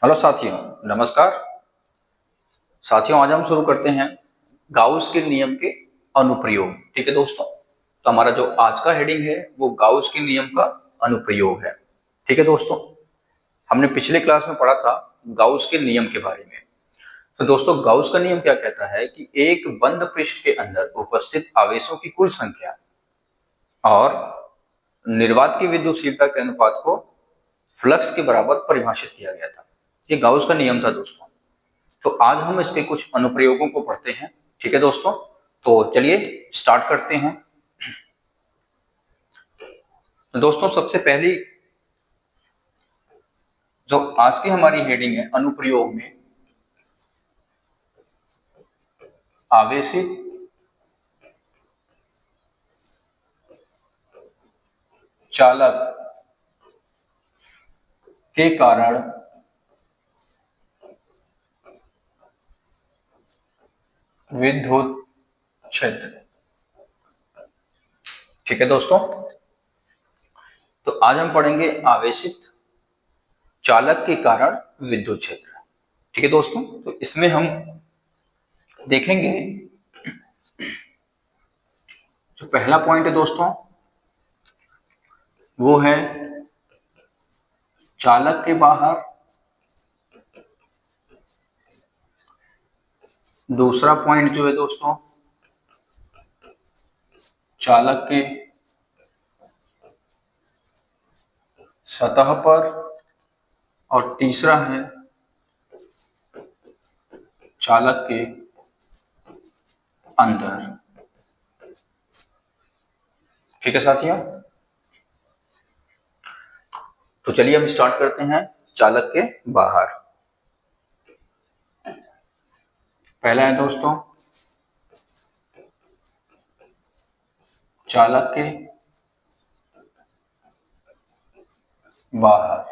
Hello साथियों, नमस्कार। साथियों, आज हम शुरू करते हैं गाउस के नियम के अनुप्रयोग। ठीक है दोस्तों, तो हमारा जो आज का हेडिंग है वो गाउस के नियम का अनुप्रयोग है। ठीक है दोस्तों, हमने पिछले क्लास में पढ़ा था गाउस के नियम के बारे में। तो दोस्तों, गाउस का नियम क्या कहता है कि एक बंद पृष्ठ के अंदर उपस्थित आवेशों की कुल संख्या और निर्वात की विद्युतशीलता के अनुपात को फ्लक्स के बराबर परिभाषित किया गया था। ये गाउस का नियम था दोस्तों। तो आज हम इसके कुछ अनुप्रयोगों को पढ़ते हैं। ठीक है दोस्तों, तो चलिए स्टार्ट करते हैं। तो दोस्तों, सबसे पहली जो आज की हमारी हेडिंग है अनुप्रयोग में, आवेशित चालक के कारण विद्युत क्षेत्र। ठीक है दोस्तों, तो आज हम पढ़ेंगे आवेशित चालक के कारण विद्युत क्षेत्र। ठीक है दोस्तों, तो इसमें हम देखेंगे जो पहला पॉइंट है दोस्तों वो है चालक के बाहर। दूसरा पॉइंट जो है दोस्तों चालक के सतह पर। और तीसरा है चालक के अंदर। ठीक है साथियों, तो चलिए हम स्टार्ट करते हैं चालक के बाहर। पहला है दोस्तों चालक के बाहर।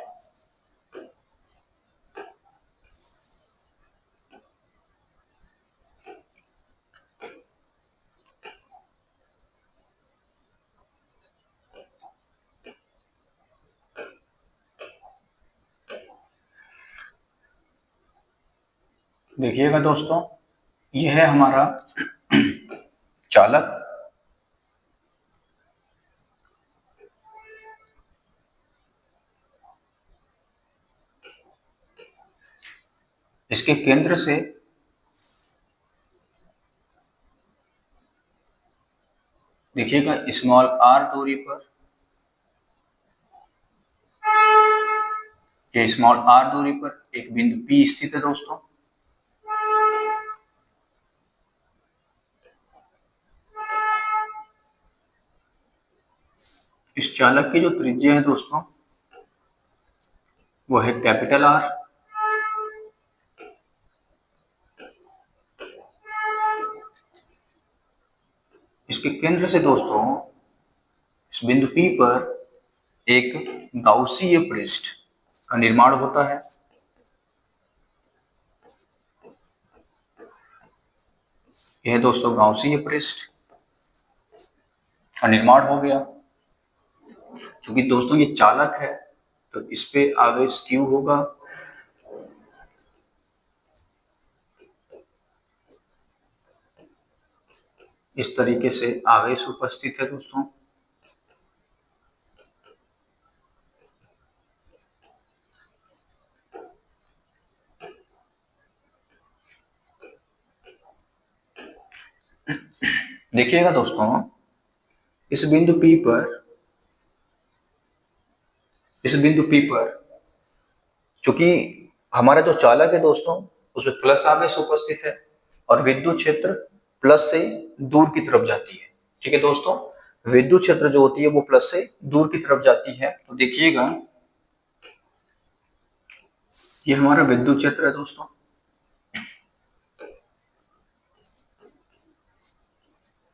देखिएगा दोस्तों, यह है हमारा चालक। इसके केंद्र से देखिएगा स्मॉल आर दूरी पर, ये स्मॉल आर दूरी पर एक बिंदु पी स्थित है दोस्तों। इस चालक की जो त्रिज्या है दोस्तों वो है कैपिटल आर। इसके केंद्र से दोस्तों इस बिंदु P पर एक गाउसीय पृष्ठ का निर्माण होता है। यह दोस्तों गाउसीय पृष्ठ का निर्माण हो गया। क्योंकि दोस्तों ये चालक है तो इस पे आवेश Q होगा। इस तरीके से आवेश उपस्थित है दोस्तों। देखिएगा दोस्तों, इस बिंदु P पर चूंकि हमारा जो चालक है दोस्तों उसमें प्लस आवेश उपस्थित है और विद्युत क्षेत्र प्लस से दूर की तरफ जाती है। ठीक है दोस्तों, विद्युत क्षेत्र जो होती है वो प्लस से दूर की तरफ जाती है। तो देखिएगा ये हमारा विद्युत क्षेत्र है दोस्तों।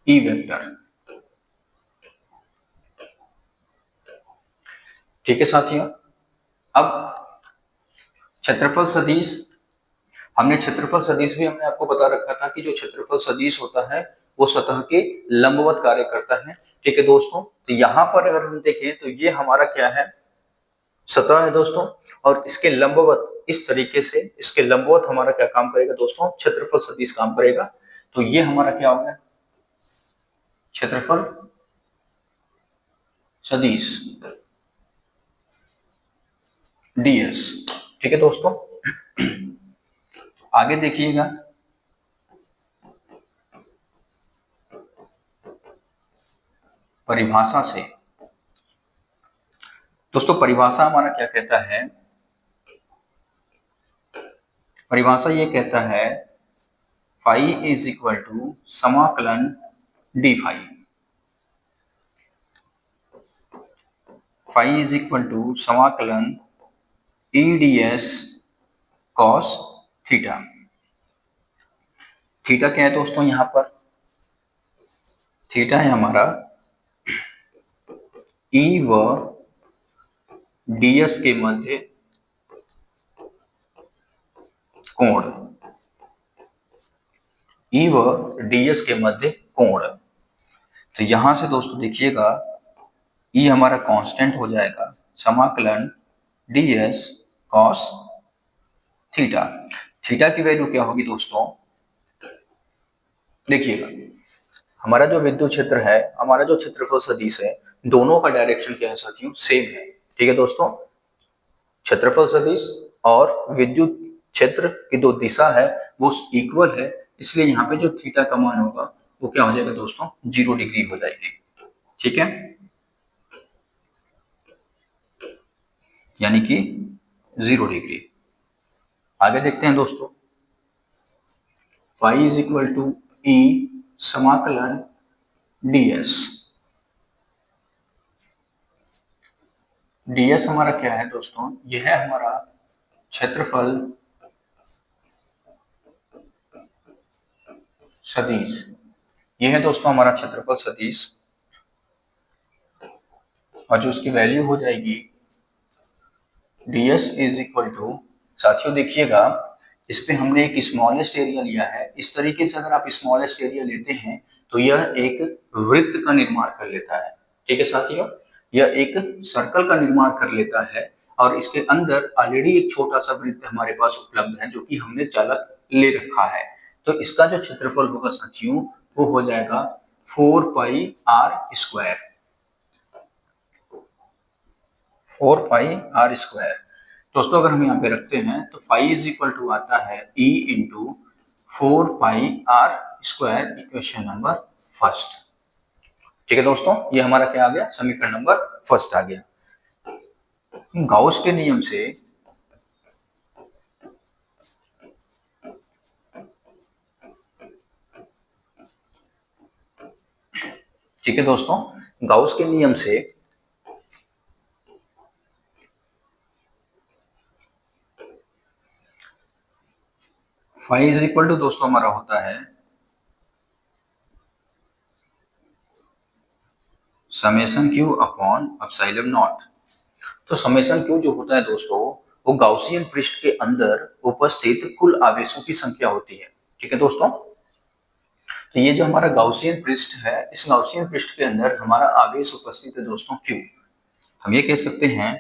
E vector. ठीक है साथियों, अब क्षेत्रफल सदिश। हमने क्षेत्रफल सदिश भी हमने आपको बता रखा था कि जो क्षेत्रफल सदिश होता है वो सतह के लंबवत कार्य करता है। ठीक है दोस्तों, तो यहाँ पर अगर हम देखें तो ये हमारा क्या है, सतह है दोस्तों, और इसके लंबवत इस तरीके से, इसके लंबवत हमारा क्या काम करेगा दोस्तों, क्षेत्रफल सदिश काम करेगा। तो ये हमारा क्या हो गया, क्षेत्रफल सदिश ds। ठीक है दोस्तों, आगे देखिएगा, परिभाषा से दोस्तों, परिभाषा हमारा क्या कहता है, परिभाषा ये कहता है फाई इज इक्वल टू समाकलन D phi, phi is equal to समाकलन E D S cos theta. Theta क्या है दोस्तों, यहां पर थीटा है हमारा ई व ds के मध्य कोण, ई व ds के मध्य कोण। तो यहां से दोस्तों देखिएगा, ई हमारा कांस्टेंट हो जाएगा, समाकलन ds cos थीटा। थीटा की वैल्यू क्या होगी दोस्तों, देखिएगा, हमारा जो विद्युत क्षेत्र है, हमारा जो क्षेत्रफल सदिश है, दोनों का डायरेक्शन क्या है साथियों, सेम है। ठीक है दोस्तों, क्षेत्रफल सदिश और विद्युत क्षेत्र की जो दिशा है वो इक्वल है, इसलिए यहाँ पे जो थीटा का मान होगा वो क्या हो जाएगा दोस्तों, 0 डिग्री हो जाएगी। ठीक है, यानी कि 0 डिग्री। आगे देखते हैं दोस्तों, फाई इज इक्वल टू ई समाकलन ds। ds हमारा क्या है दोस्तों, यह है हमारा क्षेत्रफल सदिश, यह है दोस्तों हमारा क्षेत्रफल सदिश, और जो उसकी वैल्यू हो जाएगी ds इज इक्वल टू, साथियों देखिएगा, इस पे हमने एक स्मॉलेस्ट एरिया लिया है। इस तरीके से अगर आप स्मॉलेस्ट एरिया लेते हैं तो यह एक वृत्त का निर्माण कर लेता है। ठीक है साथियों, यह एक सर्कल का निर्माण कर लेता है, और इसके अंदर ऑलरेडी एक छोटा सा वृत्त हमारे पास उपलब्ध है जो कि हमने चालक ले रखा है। तो इसका जो क्षेत्रफल होगा साथियों वो हो जाएगा 4 pi are square, 4 pi are square. दोस्तों अगर हम यहाँ पे रखते हैं तो फाई इज इक्वल टू आता है E into 4 pi are square, equation number first. ठीक है दोस्तों, ये हमारा क्या आ गया, समीकरण नंबर फर्स्ट आ गया। गाउस के नियम से ठीक है दोस्तों, गाउस के नियम से फाई इज इक्वल टू दोस्तों हमारा होता है summation q upon epsilon naught. तो समेशन क्यू जो होता है दोस्तों वो गाउसियन पृष्ठ के अंदर उपस्थित कुल आवेशों की संख्या होती है। ठीक है दोस्तों, तो ये जो हमारा गाउसियन पृष्ठ है, इस गाउसियन पृष्ठ के अंदर हमारा आवेश उपस्थित है दोस्तों क्यू। हम ये कह सकते हैं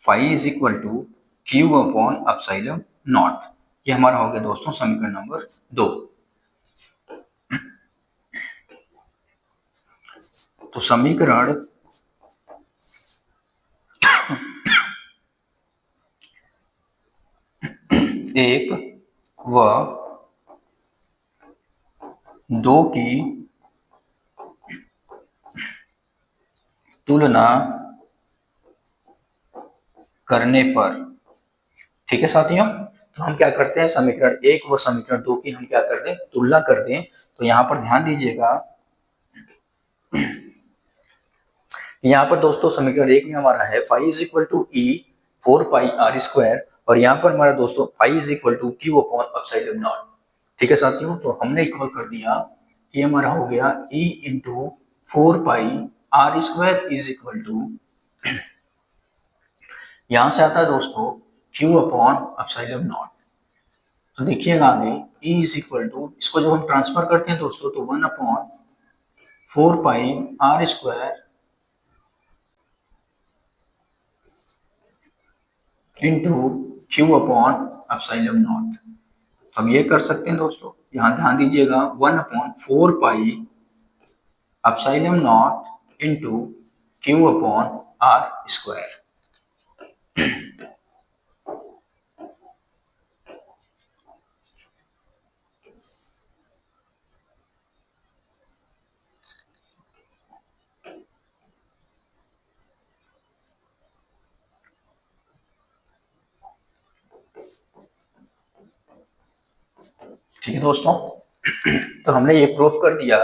phi is equal to q upon epsilon naught. ये हमारा हो गया दोस्तों समीकरण नंबर 2। तो समीकरण एक व 2 की तुलना करने पर, ठीक है साथियों, तो हम क्या करते हैं, समीकरण 1 व समीकरण 2 की हम क्या कर दें, तुलना कर दें। तो यहाँ पर ध्यान दीजिएगा, यहाँ पर दोस्तों समीकरण 1 में हमारा है phi is equal to E 4 pi are square, और यहाँ पर हमारा दोस्तों phi is equal to q upon epsilon naught. ठीक है साथियों, तो हमने इक्वल कर दिया, ये हमारा हो गया E into 4 pi are square is equal to, यहां से आता है दोस्तों क्यू अपॉन एप्सिलॉन नॉट। तो देखिएगा आगे ई इज इक्वल टू, इसको जब हम ट्रांसफर करते हैं दोस्तों तो 1 upon 4 pi are square into q upon epsilon naught. हम ये कर सकते हैं दोस्तों, यहाँ ध्यान दीजिएगा, 1/4 pi epsilon naught into q upon r square. ठीक है दोस्तों, तो हमने ये प्रूफ कर दिया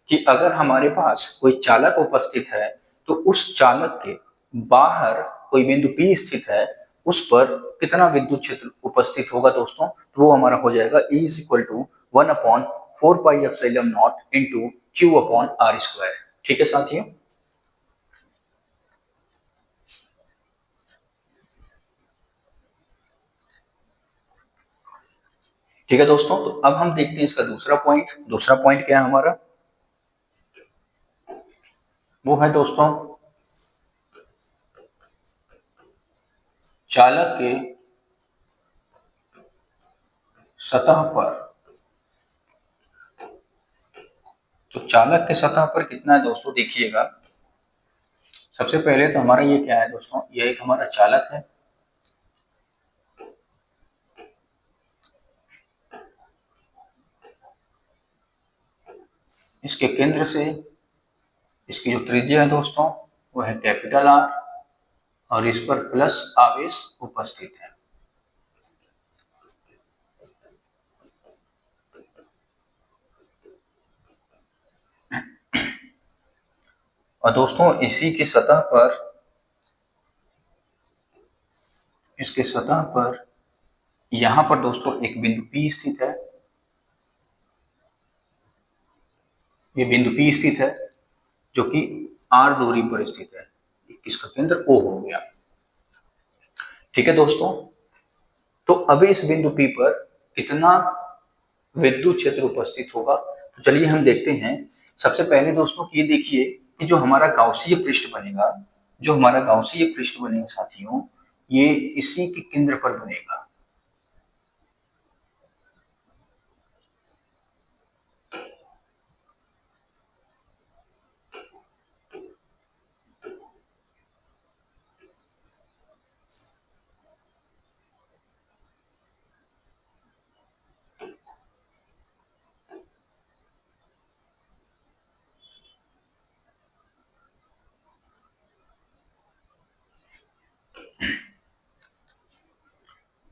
कि अगर हमारे पास कोई चालक उपस्थित है तो उस चालक के बाहर कोई बिंदु P स्थित है, उस पर कितना विद्युत क्षेत्र उपस्थित होगा दोस्तों, तो वो हमारा हो जाएगा E is equal to 1/4 pi epsilon naught into q upon r square. ठीक है साथियों, ठीक है दोस्तों, तो अब हम देखते हैं इसका दूसरा पॉइंट। दूसरा पॉइंट क्या है हमारा, वो है दोस्तों चालक के सतह पर। तो चालक के सतह पर कितना है दोस्तों, देखिएगा, सबसे पहले तो हमारा ये क्या है दोस्तों, ये एक हमारा चालक है। इसके केंद्र से इसकी जो त्रिज्या है दोस्तों वो है कैपिटल आर, और इस पर प्लस आवेश उपस्थित है। और दोस्तों इसी की सतह पर, इसके सतह पर यहां पर दोस्तों एक बिंदु P स्थित है। ये बिंदु P स्थित है जो कि R दूरी पर स्थित है। इसका केंद्र O हो गया। ठीक है दोस्तों, तो अभी इस बिंदु P पर कितना विद्युत क्षेत्र उपस्थित होगा, तो चलिए हम देखते हैं। सबसे पहले दोस्तों ये देखिए कि जो हमारा गाउसीय पृष्ठ बनेगा, जो हमारा गाउसीय पृष्ठ बनेगा साथियों, ये इसी के केंद्र पर बनेगा।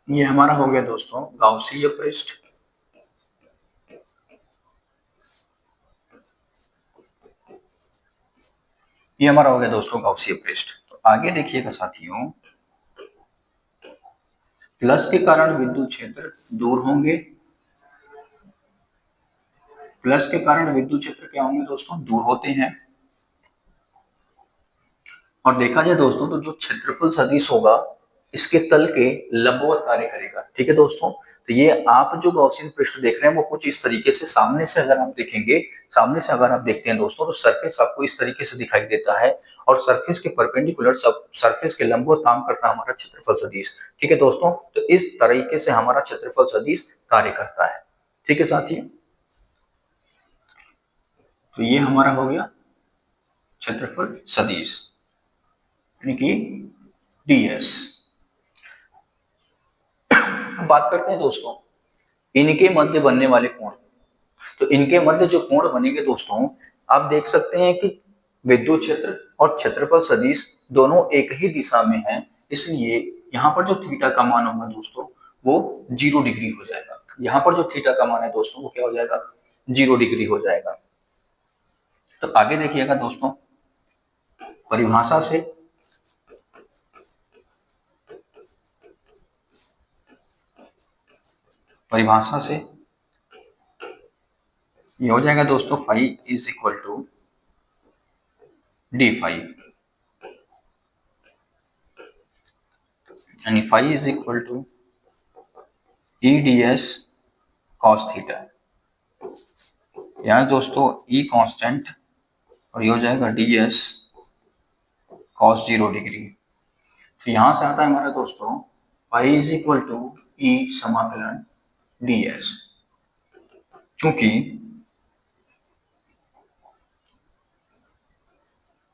ये हमारा हो गया दोस्तों गाउसीय पृष्ठ। ये हमारा हो गया दोस्तों गाउसीय पृष्ठ। तो आगे देखिएगा साथियों, प्लस के कारण विद्युत क्षेत्र दूर होंगे। प्लस के कारण विद्युत क्षेत्र क्या होंगे दोस्तों, दूर होते हैं। और देखा जाए दोस्तों तो जो क्षेत्रफल सदिश होगा इसके तल के लंबवत कार्य करेगा। ठीक है दोस्तों, तो ये आप जो गॉसियन पृष्ठ देख रहे हैं वो कुछ इस तरीके से, सामने से अगर आप देखेंगे, सामने से अगर आप देखते हैं दोस्तों, तो सरफेस आपको इस तरीके से दिखाई देता है, और सरफेस के परपेंडिकुलर सब सरफेस के लंबवत काम करता है हमारा क्षेत्रफल सदिश। ठीक है दोस्तों, तो इस तरीके से हमारा क्षेत्रफल सदिश कार्य करता है। ठीक है साथियों, तो ये हमारा हो गया क्षेत्रफल सदिश यानी कि ds। बात करते हैं दोस्तों इनके मध्य बनने वाले कोण। तो इनके मध्य जो कोण बनेंगे दोस्तों, आप देख सकते हैं कि विद्युत क्षेत्र और क्षेत्रफल सदिश दोनों एक ही दिशा में हैं, इसलिए यहाँ पर जो थीटा का मान होगा दोस्तों वो 0 डिग्री हो जाएगा। यहाँ पर जो थीटा का मान है दोस्तों वो क्या हो जाएगा, 0 डिग्री हो जाएगा। तो आगे देखिएगा दोस्तों, परिभाषा से परिभाषा से ये हो जाएगा दोस्तों phi is equal to D phi, यानी phi is equal to E D S cos theta. यहाँ दोस्तों ई कांस्टेंट और ये हो जाएगा डी एस कॉस 0 डिग्री। तो यहाँ से आता है हमारा दोस्तों फाई इज इक्वल टू ई समाकलन ds। चूंकि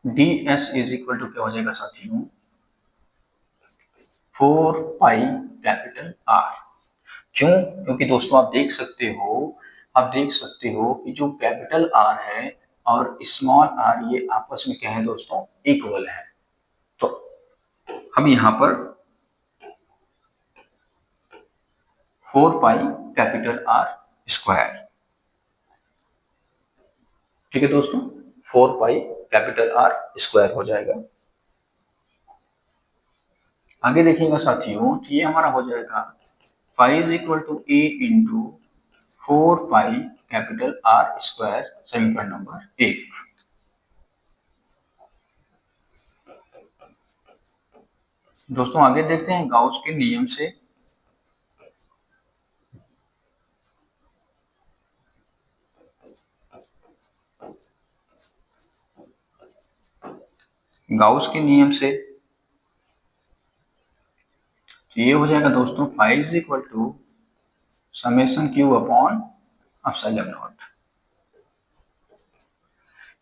ds इज इक्वल टू क्या हो जाएगा साथियों, 4 पाई कैपिटल आर। क्यों? क्योंकि दोस्तों आप देख सकते हो कि जो कैपिटल आर है और स्मॉल आर ये आपस में क्या है दोस्तों, इक्वल है। तो हम यहाँ पर 4 पाई कैपिटल आर स्क्वायर, ठीक है दोस्तों, 4 पाई कैपिटल आर स्क्वायर हो जाएगा। आगे देखिएगा साथियों, तो ये हमारा हो जाएगा phi is equal to a into 4 pi capital r square, समीकरण नंबर 1। दोस्तों आगे देखते हैं गाउस के नियम से। गाउस के नियम से तो ये हो जाएगा दोस्तों phi is equal to summation q upon epsilon naught.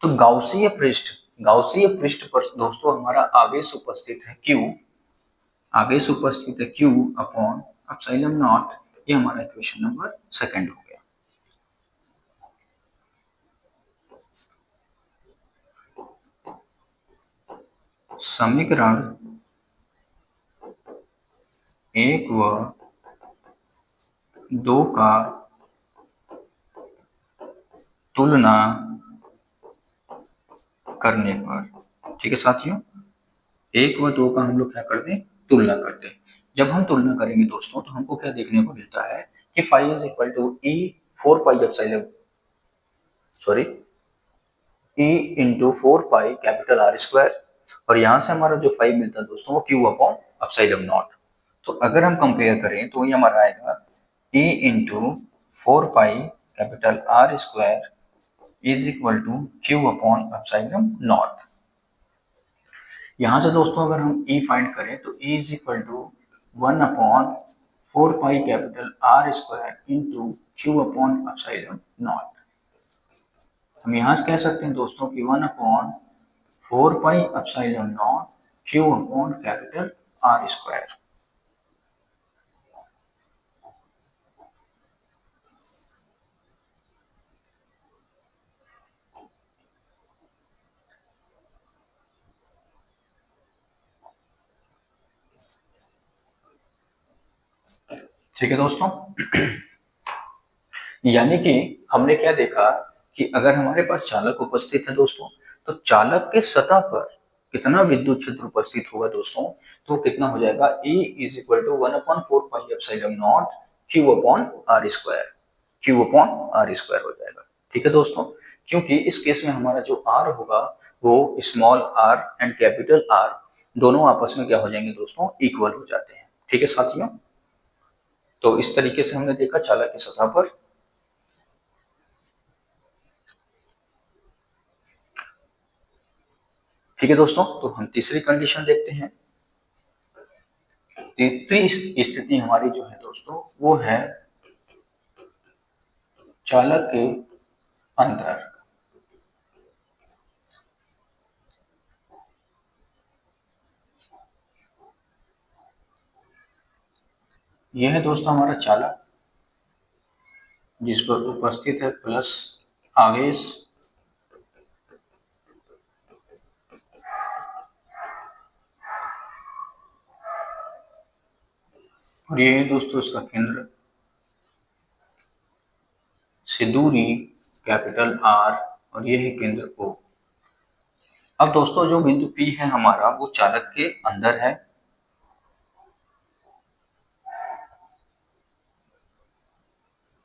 तो गाउसीय पृष्ठ पर दोस्तों हमारा आवेश उपस्थित है क्यू, आवेश उपस्थित है क्यू अपॉन एप्सिलॉन नॉट। ये हमारा इक्वेशन नंबर 2 हो गया। समीकरण 1 व 2 का तुलना करने पर, ठीक है साथियों, 1 व 2 का हम लोग क्या करते हैं, तुलना करते हैं। जब हम तुलना करेंगे दोस्तों तो हमको क्या देखने को मिलता है कि phi is equal to E 4 pi epsilon, sorry, E into 4 pi capital r square, और यहां से हमारा जो फाई मिलता है दोस्तों वो क्यू अपॉन एप्सिलॉन नॉट। तो अगर हम कंपेयर करें तो ये हमारा आएगा E into 4 pi capital r square is equal to q upon epsilon naught. यहां से दोस्तों अगर हम ई फाइंड करें तो E is equal to 1 upon 4 pi capital r square into q upon epsilon naught. हम यहां से कह सकते हैं दोस्तों कि 1 upon 4 pi epsilon naught q upon capital r square. ठीक है दोस्तों, यानी कि हमने क्या देखा कि अगर हमारे पास चालक उपस्थित है दोस्तों, तो चालक के सतह पर कितना विद्युत क्षेत्र उपस्थित होगा दोस्तों, तो कितना हो जाएगा, E is equal to 1 upon 4 pi epsilon naught q upon r square, q upon r square हो जाएगा। ठीक है दोस्तों, क्योंकि इस केस में हमारा जो आर होगा वो small r and capital r दोनों आपस में क्या हो जाएंगे दोस्तों, इक्वल हो जाते हैं। ठीक है साथियों, तो इस तरीके से हमने देखा चालक की सतह पर। ठीक है दोस्तों, तो हम तीसरी कंडीशन देखते हैं। तीसरी स्थिति हमारी जो है दोस्तों वो है चालक के अंदर। यह है दोस्तों हमारा चालक जिस पर उपस्थित है प्लस आवेश, और ये है दोस्तों इसका केंद्र से दूरी कैपिटल आर, और ये है केंद्र ओ। अब दोस्तों जो बिंदु पी है हमारा वो चालक के अंदर है,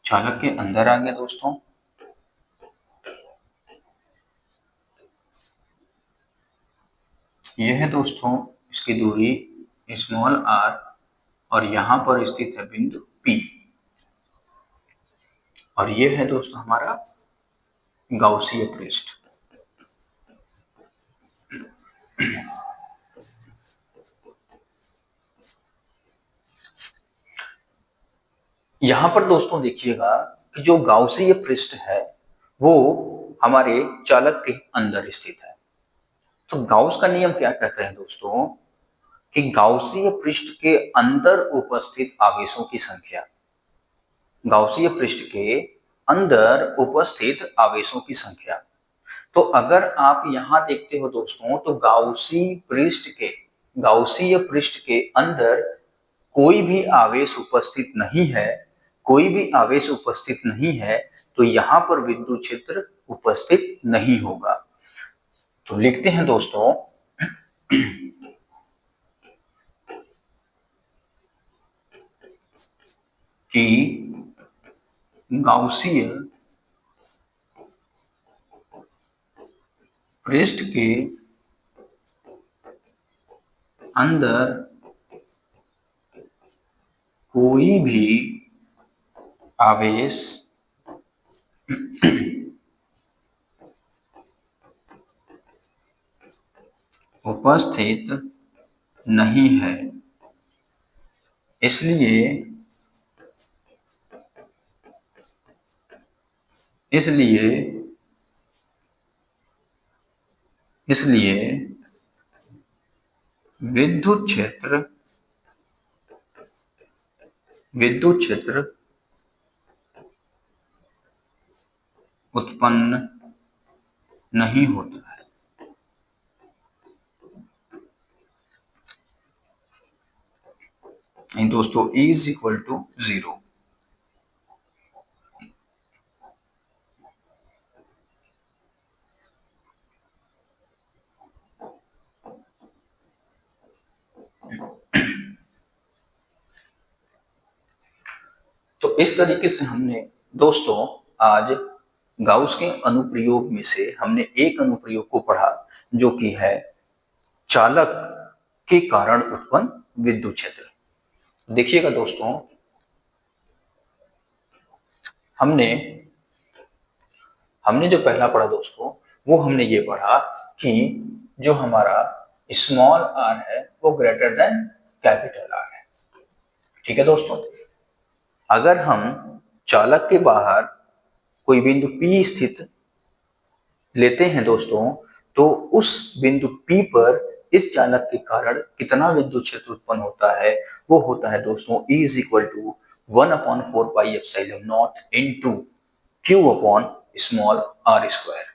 चालक के अंदर आ गया दोस्तों। यह है दोस्तों इसकी दूरी स्मॉल आर, और यहां पर स्थित है बिंदु पी, और यह है दोस्तों हमारा गाउसीय पृष्ठ। यहां पर दोस्तों देखिएगा कि जो गाउसीय पृष्ठ है वो हमारे चालक के अंदर स्थित है। तो गाउस का नियम क्या कहता है दोस्तों कि गाउसीय पृष्ठ के अंदर उपस्थित आवेशों की संख्या, गाउसीय पृष्ठ के अंदर उपस्थित आवेशों की संख्या। तो अगर आप यहां देखते हो दोस्तों तो गाउसीय पृष्ठ के अंदर कोई भी आवेश उपस्थित नहीं है, कोई भी आवेश उपस्थित नहीं है, तो यहां पर विद्युत क्षेत्र उपस्थित नहीं होगा। तो लिखते हैं दोस्तों कि गाउसीय पृष्ठ के अंदर कोई भी आवेश उपस्थित नहीं है, इसलिए इसलिए इसलिए विद्युत क्षेत्र उत्पन्न नहीं होता है। दोस्तों E इज इक्वल टू 0। तो इस तरीके से हमने दोस्तों आज गाउस के अनुप्रयोग में से हमने एक अनुप्रयोग को पढ़ा जो कि है चालक के कारण उत्पन्न विद्युत क्षेत्र। देखिएगा दोस्तों, हमने हमने जो पहला पढ़ा दोस्तों वो हमने ये पढ़ा कि जो हमारा स्मॉल आर है वो ग्रेटर देन कैपिटल आर है। ठीक है दोस्तों, अगर हम चालक के बाहर कोई बिंदु P स्थित लेते हैं दोस्तों, तो उस बिंदु P पर इस चालक के कारण कितना विद्युत क्षेत्र उत्पन्न होता है, वो होता है दोस्तों E is equal to 1/4 pi epsilon naught into Q upon small r square.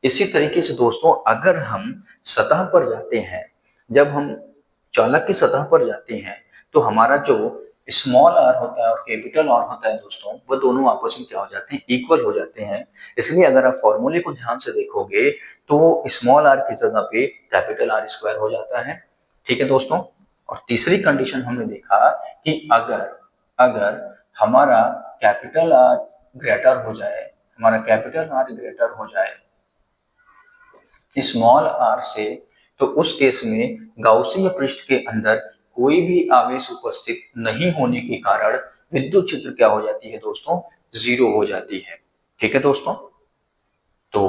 इसी तरीके से दोस्तों अगर हम सतह पर जाते हैं, जब हम चालक की सतह पर जाते हैं तो हमारा जो स्मॉल आर होता है और कैपिटल आर होता है दोस्तों, वो दोनों आपस में क्या हो जाते हैं, इक्वल हो जाते हैं। इसलिए अगर आप फॉर्मूले को ध्यान से देखोगे तो स्मॉल आर की जगह पे कैपिटल आर स्क्वायर हो जाता है। ठीक है दोस्तों, और तीसरी कंडीशन हमने देखा कि अगर अगर हमारा कैपिटल आर ग्रेटर हो जाए, हमारा कैपिटल आर ग्रेटर हो जाए स्मॉल आर से, तो उस केस में गाउसीय पृष्ठ के अंदर कोई भी आवेश उपस्थित नहीं होने के कारण विद्युत क्षेत्र क्या हो जाती है दोस्तों, 0 हो जाती है। ठीक है दोस्तों, तो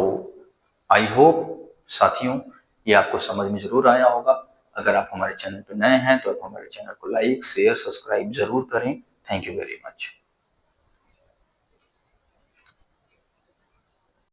आई होप साथियों ये आपको समझ में जरूर आया होगा। अगर आप हमारे चैनल पर नए हैं तो आप हमारे चैनल को लाइक शेयर सब्सक्राइब जरूर करें। Thank you very much.